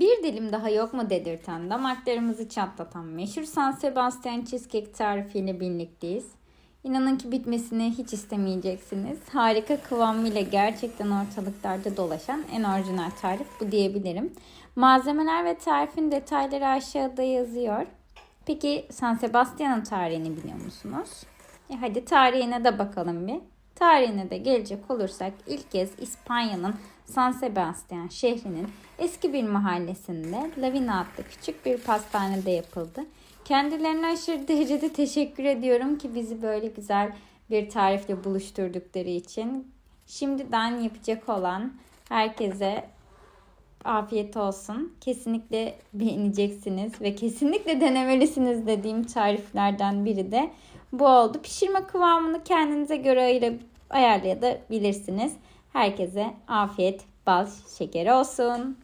Bir dilim daha yok mu dedirten, damaklarımızı çatlatan meşhur San Sebastian cheesecake tarifiyle birlikteyiz. İnanın ki bitmesini hiç istemeyeceksiniz. Harika kıvamıyla gerçekten ortalıklarda dolaşan en orijinal tarif bu diyebilirim. Malzemeler ve tarifin detayları aşağıda yazıyor. Peki San Sebastian'ın tarihini biliyor musunuz? Hadi tarihine de bakalım bir. Tarihine de gelecek olursak ilk kez İspanya'nın San Sebastian şehrinin eski bir mahallesinde Lavina adlı küçük bir pastanede yapıldı. Kendilerine aşırı derecede teşekkür ediyorum ki bizi böyle güzel bir tarifle buluşturdukları için. Şimdiden yapacak olan herkese afiyet olsun. Kesinlikle beğeneceksiniz ve kesinlikle denemelisiniz dediğim tariflerden biri de bu oldu. Pişirme kıvamını kendinize göre ayarlayabilirsiniz. Herkese afiyet, bal şekeri olsun.